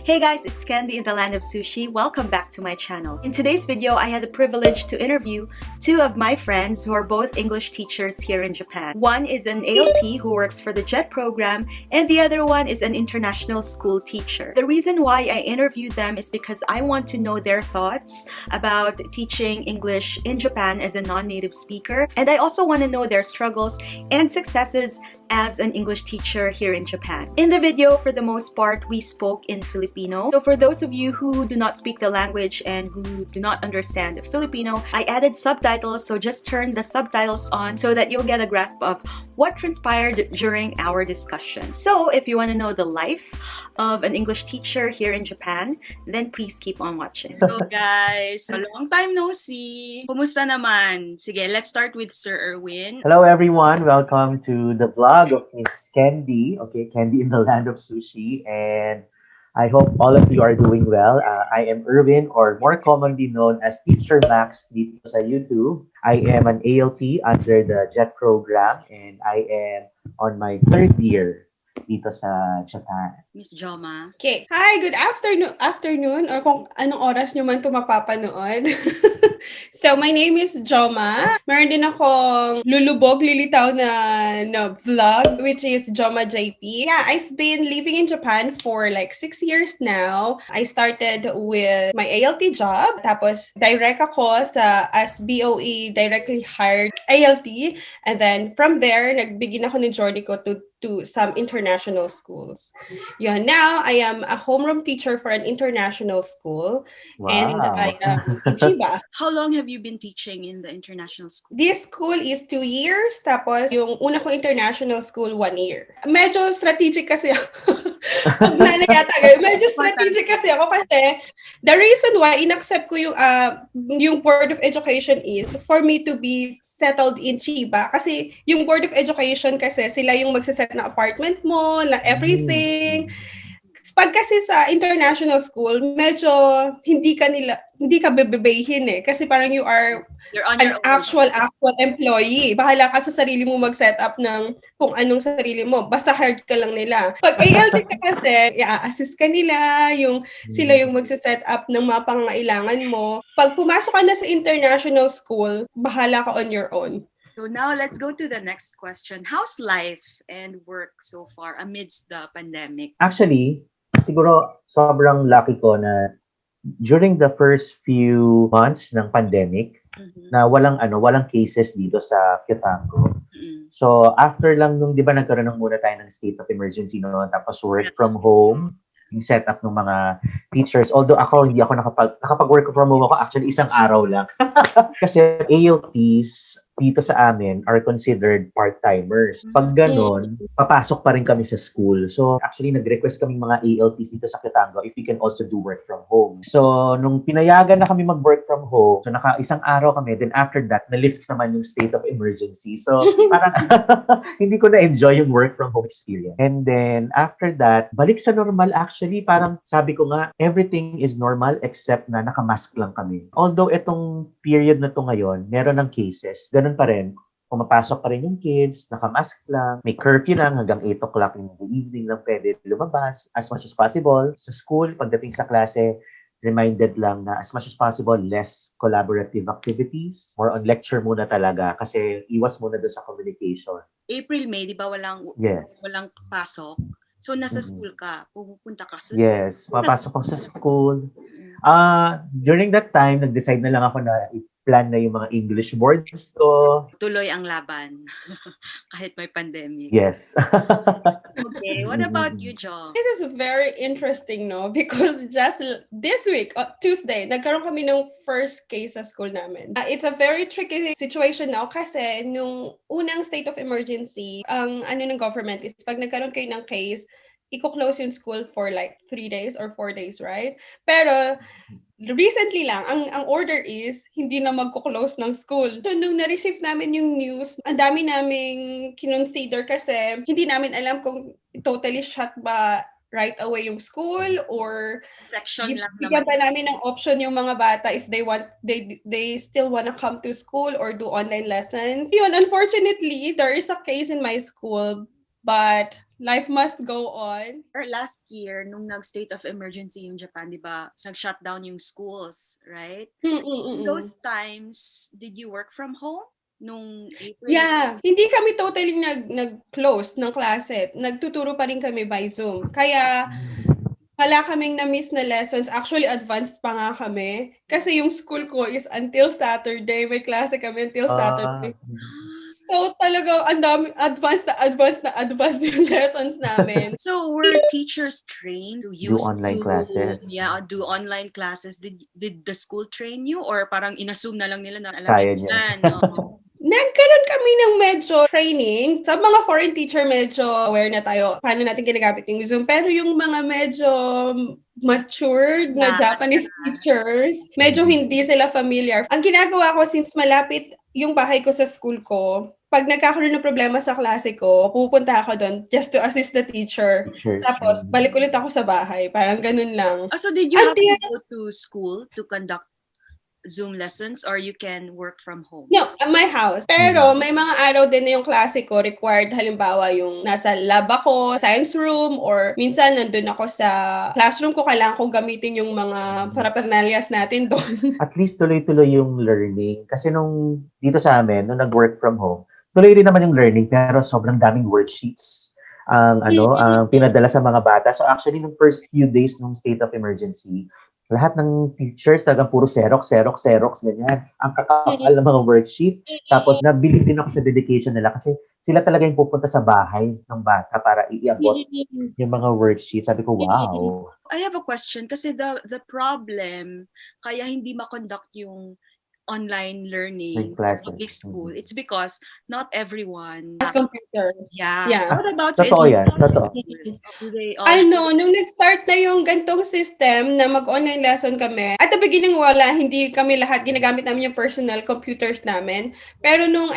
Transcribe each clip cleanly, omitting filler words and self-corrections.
Hey guys, it's Candy in the Land of Sushi. Welcome back to my channel. In today's video, I had the privilege to interview two of my friends who are both English teachers here in Japan. One is an ALT who works for the JET program, and the other one is an international school teacher. The reason why I interviewed them is because I want to know their thoughts about teaching English in Japan as a non-native speaker, and I also want to know their struggles and successes as an English teacher here in Japan. In the video, for the most part, we spoke in Filipino. So for those of you who do not speak the language and who do not understand Filipino, I added subtitles, so just turn the subtitles on so that you'll get a grasp of what transpired during our discussion. So if you want to know the life of an English teacher here in Japan, then please keep on watching. Hello guys! A long time no see! Kumusta naman? Sige, let's start with Sir Erwin. Hello everyone, welcome to the vlog of Miss Candy, Candy in the Land of Sushi, and I hope all of you are doing well. I am Erwin, or more commonly known as Teacher Max dito sa YouTube. I am an ALT under the JET program, and I am on my third year dito sa Japan. Miss Joma. Okay. Hi, good afternoon or kung anong oras nyo man ito mapapanood. So, my name is Joma. Meron din akong lilitaw na vlog, which is Joma JP. Yeah, I've been living in Japan for like 6 years now. I started with my ALT job. Tapos, direct ako as BOE, directly hired ALT. And then, from there, nagbigin ako ng journey ko to some international schools. Yeah, now I am a homeroom teacher for an international school. Wow. And I am in Chiba. How long have you been teaching in the international school? This school is 2 years, tapos yung una kong international school, 1 year. Medyo strategic kasi ako. Pag nanayatagal, medyo strategic kasi ako kasi the reason why inaccept ko yung Board of Education is for me to be settled in Chiba. Kasi yung Board of Education kasi sila yung magsaset na apartment mo, na everything. Pag kasi sa international school, medyo hindi ka bebebehin eh. Kasi parang you're on an actual employee. Bahala ka sa sarili mo mag-set up ng kung anong sarili mo. Basta hired ka lang nila. Pag ALT ka kasi, i-assist ka nila, sila yung mag-set up ng mga pangangailangan mo. Pag pumasok ka na sa international school, bahala ka on your own. So now let's go to the next question. How's life and work so far amidst the pandemic? Actually, siguro sobrang lucky ko na during the first few months ng pandemic, na walang cases dito sa Kyotango. So after lang nung 'di ba nagkaroon muna tayo ng state of emergency noon, tapos work from home, yung setup ng mga teachers. Although hindi ako nakapag-work from home ako, actually isang araw lang. Kasi ALTs dito sa amin are considered part-timers. Pag ganon, papasok pa rin kami sa school. So, actually, nag-request kaming mga ALTs dito sa Kitango if we can also do work from home. So, nung pinayagan na kami mag-work from home, so isang araw kami, then after that, na-lift naman yung state of emergency. So, parang hindi ko na-enjoy yung work from home experience. And then, after that, balik sa normal. Actually, parang sabi ko nga, everything is normal except na nakamask lang kami. Although, itong period na to ngayon, meron ng cases, ganun pa rin. Pumapasok pa rin yung kids, nakamask lang, may curfew lang hanggang 8 o'clock in the evening lang pwede lumabas as much as possible. Sa school, pagdating sa klase, reminded lang na as much as possible, less collaborative activities. More on lecture muna talaga kasi iwas muna doon sa communication. April, May, di ba walang pasok? So nasa school ka, pupunta ka sa school. Yes, papasok ako sa school. During that time, nag-decide na lang ako na plan na yung mga English boards ko. Tuloy ang laban kahit may pandemic. Yes. Okay, what about you, Jo? This is very interesting, no? Because just this week, Tuesday, nagkaroon kami ng first case sa school namin. It's a very tricky situation now kasi nung unang state of emergency, ang ng government is pag nagkaroon kayo ng case, i-close yung school for like 3 days or 4 days, right? Pero recently lang, ang order is hindi na magko-close ng school. So, nung na-receive namin yung news, ang dami naming kinonsider kasi hindi namin alam kung totally shut ba right away yung school or section lang bigyan pa namin ng option yung mga bata if they still wanna come to school or do online lessons. Yun, unfortunately, there is a case in my school But life must go on. Or last year, nung nag-state of emergency yung Japan, di ba, nag-shutdown yung schools, right? In those times, did you work from home? Nung April? Yeah. Hindi kami totally nag-close ng klase. Nagtuturo pa rin kami by Zoom. Kaya wala kaming na-miss na lessons. Actually, advanced pa nga kami. Kasi yung school ko is until Saturday. May klase kami until Saturday. So, talaga, ang dami, advanced yung lessons namin. So, were teachers trained to use online classes? Yeah, do online classes. Did the school train you? Or parang inassume na lang nila na alam Kaya niya? Nagkaroon kami ng medyo training. Sa mga foreign teacher, medyo aware na tayo paano natin ginagamit yung Zoom. Pero yung mga medyo matured na Japanese teachers, medyo hindi sila familiar. Ang ginagawa ko, since malapit yung bahay ko sa school ko, pag nagkakaroon ng problema sa klase ko, pupunta ako doon just to assist the teacher. Tapos, balik ulit ako sa bahay. Parang ganun lang. So, did you have to go to school to conduct Zoom lessons or you can work from home? No, at my house. Pero may mga araw din na yung klase ko required, halimbawa yung nasa lab ako, science room, or minsan nandun ako sa classroom ko, kailangan kong gamitin yung mga paraphernalias natin doon. At least tuloy-tuloy yung learning. Kasi nung dito sa amin, nung nag-work from home, tuloy rin naman yung learning pero sobrang daming worksheets ang pinadala sa mga bata. So actually, nung first few days nung state of emergency, lahat ng teachers talagang puro Xerox, ganyan. Ang kakapal ng mga worksheet. Tapos, nabilib din ako sa dedication nila kasi sila talaga yung pupunta sa bahay ng bata para iabot yung mga worksheet. Sabi ko, wow. I have a question kasi the problem kaya hindi ma-conduct yung online learning public school, it's because not everyone has computers. Yeah. What about Totoo yan. Totoo. Nung nag-start na yung gantong system na mag-online lesson kami, at the beginning hindi kami lahat ginagamit namin yung personal computers namin. Pero nung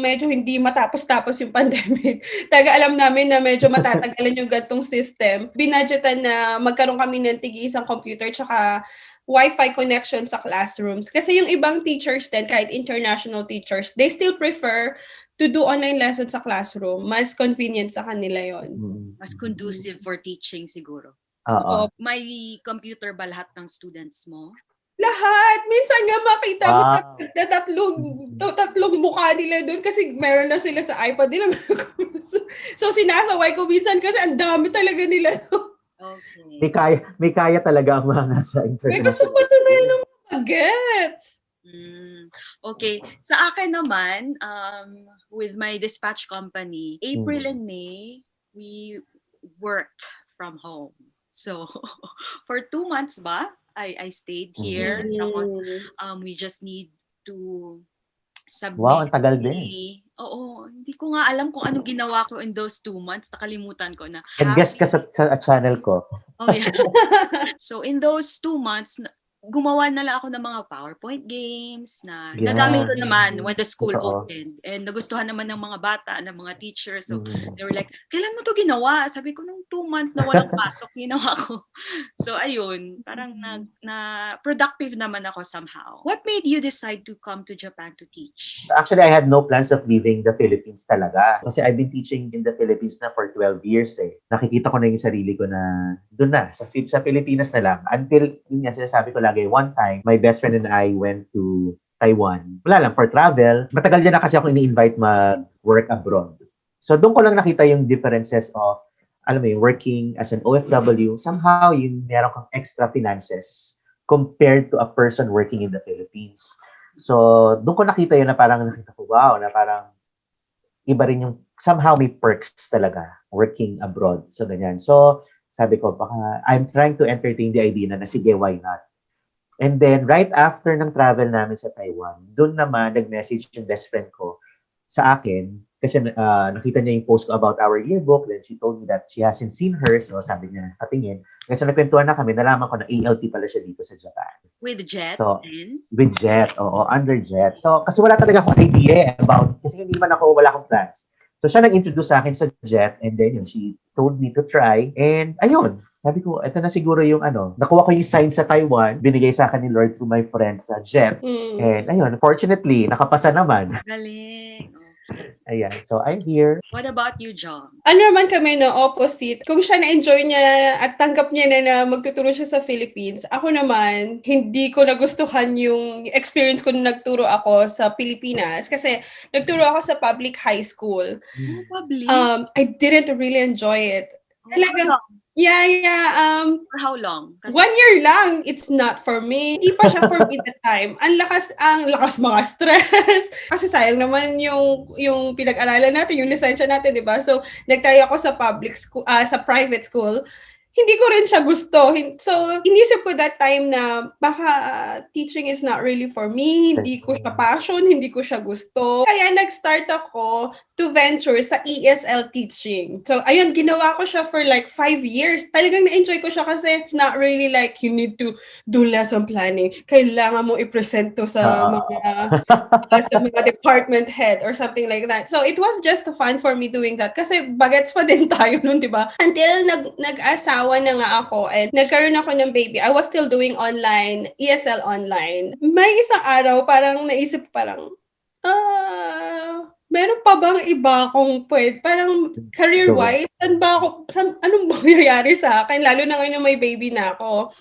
medyo hindi matapos-tapos yung pandemic, taga alam namin na medyo matatagalan yung gantong system, binadgetan na magkaroon kami ng tig-isang computer tsaka Wi-Fi connection sa classrooms. Kasi yung ibang teachers din, kahit international teachers, they still prefer to do online lessons sa classroom. Mas convenient sa kanila yon. Mas conducive for teaching siguro. May computer ba lahat ng students mo? Lahat! Minsan nga makita mo tatlong mukha nila doon kasi meron na sila sa iPad nila. So sinasaway ko minsan kasi ang dami talaga nila. Okay. May kaya talaga ang mga nasa internet. May gusto pa ito na yun ng mga gets. Okay. Sa akin naman, with my dispatch company, April and May, we worked from home. So, for 2 months I stayed here. Tapos, we just need to submit. Wow, ang tagal din. Oo, hindi ko nga alam kung anong ginawa ko in those 2 months. Nakalimutan ko na. Nag-guest ka sa channel ko. Oh, yeah. So, in those 2 months, gumawa na lang ako ng mga PowerPoint games na nagamit ko naman when the school opened. And nagustuhan naman ng mga bata, ng mga teachers. So, they were like, kailan mo to ginawa? Sabi ko, nung 2 months na walang pasok, ginawa ko. So, ayun. Parang productive naman ako somehow. What made you decide to come to Japan to teach? Actually, I had no plans of leaving the Philippines talaga. Kasi I've been teaching in the Philippines na for 12 years eh. Nakikita ko na yung sarili ko na doon na, sa Pilipinas na lang. Until, yun nga, sinasabi ko lagi, one time, my best friend and I went to Taiwan. Wala lang, for travel. Matagal din na kasi ako ini-invite mag-work abroad. So, doon ko lang nakita yung differences of, alam mo yung working as an OFW, somehow yung meron kang extra finances compared to a person working in the Philippines. So, doon ko nakita yun na parang nakita ko, wow, na parang iba rin yung, somehow may perks talaga working abroad. So, ganyan. So, sabi ko, baka I'm trying to entertain the idea na sige, why not? And then, right after ng travel namin sa Taiwan, doon naman nag-message yung best friend ko sa akin kasi nakita niya yung post ko about our yearbook. Then she told me that she hasn't seen her. So, sabi niya, patingin. Kasi nagkwentuhan na kami, nalaman ko na ALT pala siya dito sa Japan. With JET? So, with JET, under JET. So, kasi wala talaga akong idea about, kasi hindi man ako, wala akong plans. So, siya nag-introduce sa akin sa JET and then she told me to try. And ayun, sabi ko, ito na siguro yung nakuha ko yung sign sa Taiwan, binigay sa akin ni Lord through my friend sa JET. And ayun, fortunately, nakapasa naman. Galing. Ayan, so I'm here. What about you, John? Ano naman kami, no, opposite. Kung siya na-enjoy niya at tanggap niya na magtuturo siya sa Philippines, ako naman, hindi ko nagustuhan yung experience ko nung nagturo ako sa Pilipinas. Kasi nagturo ako sa public high school. Public? I didn't really enjoy it. Talagang, How long? yeah. For how long? 1 year lang. It's not for me. Hindi pa siya for me that time. Ang lakas mga stress. Kasi sayang naman yung pinag-aralan natin, yung lisensya natin, di ba? So, nagtry ako sa public school, sa private school. Hindi ko rin siya gusto. So, inisip ko that time na baka teaching is not really for me. Hindi ko siya passion, hindi ko siya gusto. Kaya nag-start ako to venture sa ESL teaching. So, ayun, ginawa ko siya for like 5 years. Talagang na-enjoy ko siya kasi it's not really like you need to do lesson planning. Kailangan mo i-present to sa mga department head or something like that. So, it was just fun for me doing that kasi bagets pa din tayo nun, di ba? Until nag-asawa na nga ako and nagkaroon ako ng baby, I was still doing online, ESL online. May isang araw, parang naisip meron pa bang iba akong pwede, parang career-wise, anong mangyayari sa akin, lalo na ngayon na may baby na ako.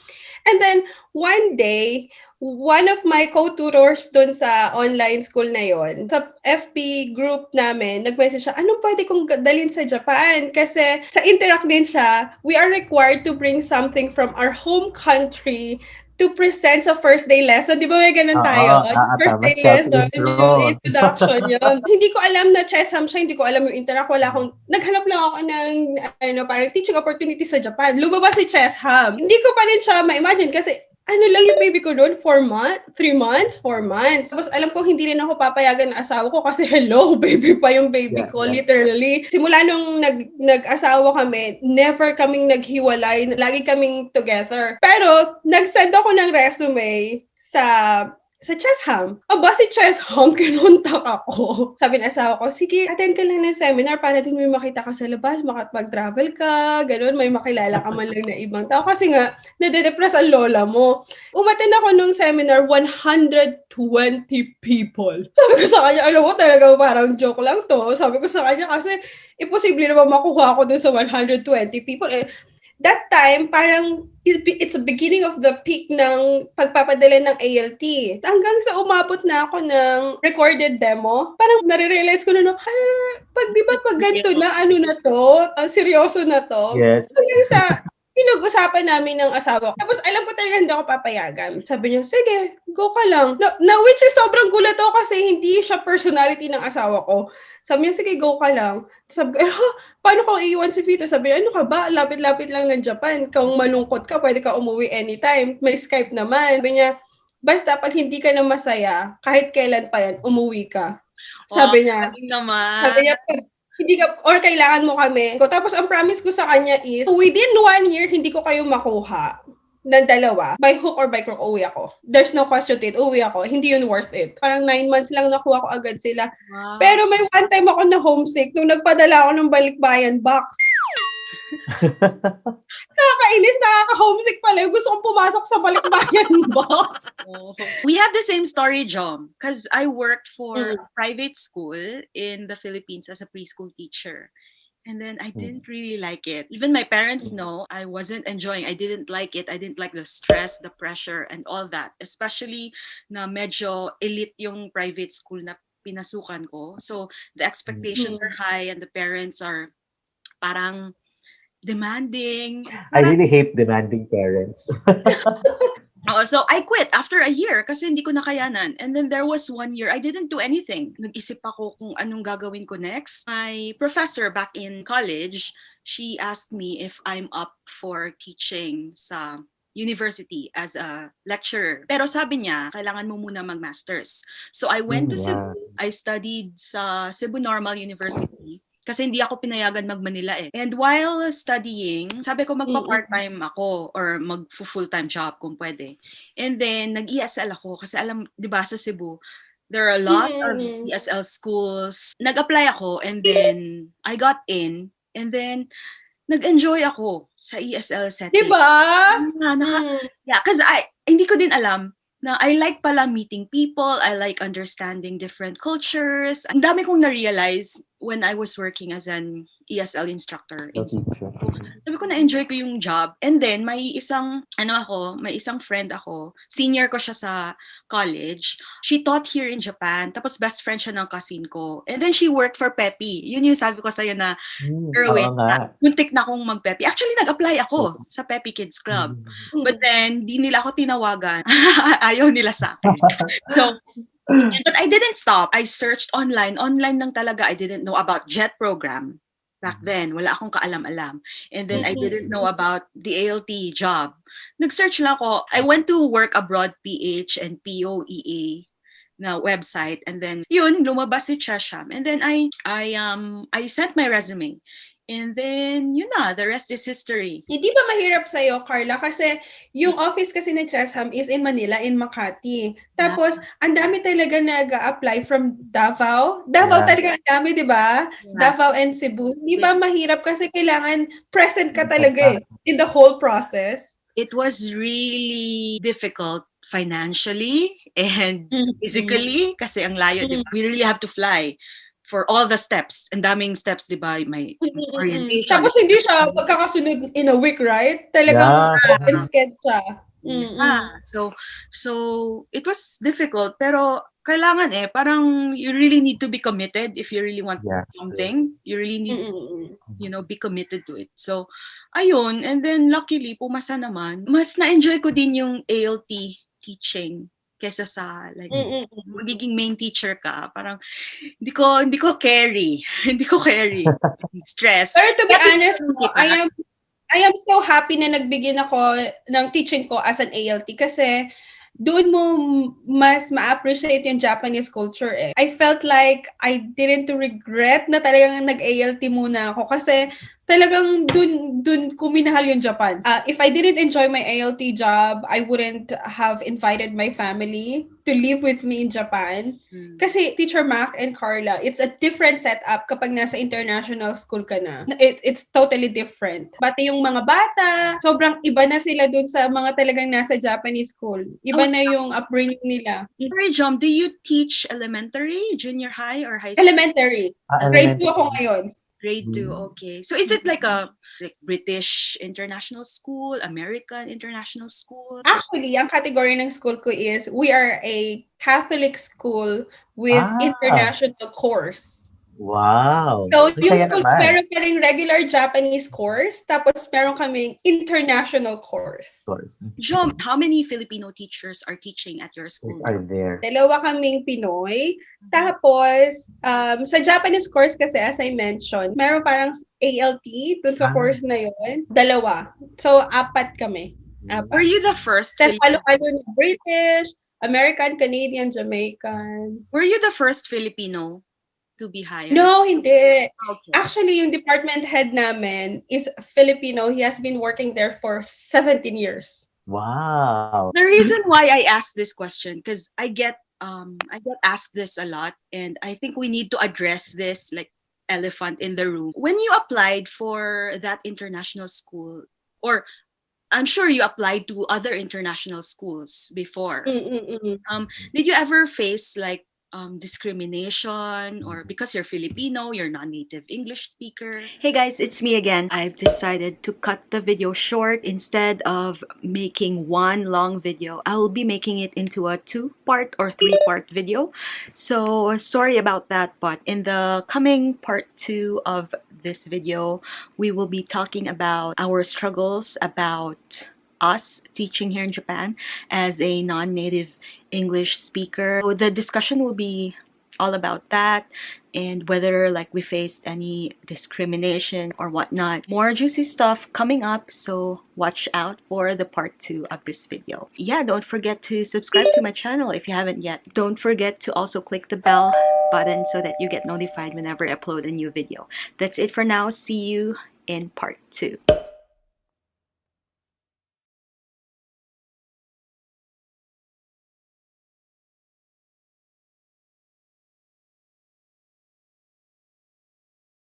And then, one day, one of my co-tutors dun sa online school na yon, sa FB group namin, nag-message siya, anong pwede kong dalhin sa Japan? Kasi sa Interact din siya, we are required to bring something from our home country to present sa first day lesson. Di ba may ganun tayo? First day lesson, yung introduction yun. Hindi ko alam na chess-ham siya, hindi ko alam yung Interact. Naghanap lang ako ng parang teaching opportunity sa Japan. Lumabas si chess-ham. Hindi ko pa rin siya ma-imagine kasi lang yung baby ko doon? 4 months? 4 months. Tapos alam ko hindi rin ako papayagan ng asawa ko kasi hello, baby pa yung baby ko, literally. Simula nung nag-asawa kami, never kaming naghiwalay. Lagi kaming together. Pero nag-send ako ng resume sa chess-ham. Aba, si chess-ham, kinontak ako. Sabi ng asawa ko, sige, attend ka lang ng seminar para din may makita ka sa labas, makapag-travel ka, gano'n, may makilala ka man lang na ibang tao. Kasi nga, nade-depress ang lola mo. Umattend ako nung seminar, 120 people. Sabi ko sa kanya, alam mo, talaga parang joke lang to. Sabi ko sa kanya, kasi imposible naman makuha ako dun sa 120 people. That time, parang it's the beginning of the peak ng pagpapadala ng ALT. Hanggang sa umabot na ako ng recorded demo, parang nare-realize ko na, pag ganito na, seryoso na to. Yes. Hanggang sa pinag-usapan namin ng asawa ko. Tapos alam ko talaga hindi ako papayagan. Sabi niya, sige, go ka lang. Na which is sobrang gulat ako kasi hindi siya personality ng asawa ko. Sabi niya, sige, go ka lang. Sabi ko, paano kung iiwan si Vito? Sabi niya, ano ka ba? Lapit-lapit lang ng Japan. Kung malungkot ka, pwede ka umuwi anytime. May Skype naman. Sabi niya, basta pag hindi ka na masaya, kahit kailan pa yan, umuwi ka. Sabi niya. Sabi niya, hindi ka, or kailangan mo kami. Tapos ang promise ko sa kanya is, within 1 year, hindi ko kayo makuha ng dalawa. By hook or by crook, uwi ako. There's no question to it. Uwi ako. Hindi yun worth it. Parang 9 months lang nakuha ko agad sila. Wow. Pero may one time ako na homesick nung nagpadala ako ng balikbayan box. Nakakainis, nakaka-homesick pala. Gusto kong pumasok sa balikbayan box. We have the same story, Jom. Because I worked for a private school in the Philippines as a preschool teacher. And then I didn't really like it. Even my parents know I wasn't enjoying. I didn't like it. I didn't like the stress, the pressure, and all that. Especially na medyo elite yung private school na pinasukan ko. So the expectations are high and the parents are parang demanding. I really hate demanding parents. So I quit after a year kasi hindi ko nakayanan. And then there was 1 year, I didn't do anything. Nag-isip ako kung anong gagawin ko next. My professor back in college, she asked me if I'm up for teaching sa university as a lecturer. Pero sabi niya, kailangan mo muna mag-masters. So I went to Cebu. I studied sa Cebu Normal University. Kasi hindi ako pinayagan mag-Manila eh. And while studying, sabi ko magpa-part-time ako or mag-full-time job kung pwede. And then, nag-ESL ako kasi alam, di ba sa Cebu, there are a lot of ESL schools. Nag-apply ako and then I got in and then nag-enjoy ako sa ESL setting. Diba? Yeah, kasi hindi ko din alam na I like pala meeting people, I like understanding different cultures. Ang dami kong na-realize when I was working as an ESL instructor. Sabi ko na-enjoy ko yung job. And then, may isang friend ako, senior ko siya sa college. She taught here in Japan, tapos best friend siya ng cousin ko. And then, she worked for Peppy. Yun yung sabi ko sa'yo na, Erwin, muntik na akong mag-Peppy. Actually, nag-apply ako sa Peppy Kids Club. But then, di nila ako tinawagan. Ayaw nila sa akin. So, but I didn't stop. I searched online. Online lang talaga. I didn't know about JET program. Back then, wala akong kaalam-alam. And then I didn't know about the ALT job. Nag-search lang ako. I went to Work Abroad PH and POEA na website. And then, yun, lumabas si Chesham. And then I sent my resume. And then, yun na, the rest is history. Hindi ba mahirap sa'yo, Karla? Kasi yung office kasi ni Chesham is in Manila, in Makati. Tapos, ang dami talaga nag-apply from Davao. Davao talaga ang dami, di ba? Davao and Cebu. Hindi ba mahirap kasi kailangan present ka talaga in the whole process? It was really difficult financially and physically kasi ang layo, di ba? We really have to fly for all the steps. Ang daming steps, di ba? May orientation. Tapos hindi siya magkakasunod in a week, right? Talagang sketch siya. So it was difficult, pero kailangan parang you really need to be committed if you really want something. You really need be committed to it. So ayun, and then luckily pumasa naman. Mas na-enjoy ko din yung ALT teaching kesa sa like magiging main teacher ka. Parang hindi ko carry. Hindi ko carry. Stress. Pero to be honest, I am so happy na nagbigyan ako ng teaching ko as an ALT kasi doon mo mas ma-appreciate yung Japanese culture I felt like I didn't regret na talagang nag-ALT muna ako kasi talagang dun ko minahal yung Japan. If I didn't enjoy my ALT job, I wouldn't have invited my family to live with me in Japan. Kasi Teacher Mac and Karla, it's a different setup kapag nasa international school ka na. It's totally different. Pati yung mga bata, sobrang iba na sila dun sa mga talagang nasa Japanese school. Iba na yung upbringing nila. Sorry, Jom, do you teach elementary, junior high, or high school? Elementary. Grade 2 ako ngayon. Grade 2, okay. So is it like a British international school, American international school? Actually, ang category ng school ko is we are a Catholic school with international course. Wow. So, yung school meron pa ring regular Japanese course, tapos meron kaming international course. Jom, how many Filipino teachers are teaching at your school? Are there? Dalawa kaming Pinoy. Tapos, sa Japanese course kasi, as I mentioned, meron parang ALT dun sa course na yun. Dalawa. So, 4 kami. Were you the first? Tapos, halo-halo na British, American, Canadian, Jamaican. Were you the first Filipino to be hired? No, hindi. Okay. Actually, yung department head namin is Filipino. He has been working there for 17 years. Wow. The reason why I asked this question, because I get asked this a lot, and I think we need to address this like elephant in the room. When you applied for that international school, or I'm sure you applied to other international schools before. Did you ever face like discrimination, or because you're Filipino, you're non-native English speaker? Hey guys, it's me again. I've decided to cut the video short. Instead of making one long video, I will be making it into a 2-part or 3-part video. So sorry about that, but in the coming part 2 of this video, we will be talking about our struggles, about us teaching here in Japan as a non-native English speaker. So the discussion will be all about that and whether like we faced any discrimination or whatnot. More juicy stuff coming up, so watch out for the part 2 of this video. Yeah, don't forget to subscribe to my channel if you haven't yet. Don't forget to also click the bell button so that you get notified whenever I upload a new video. That's it for now. See you in part 2.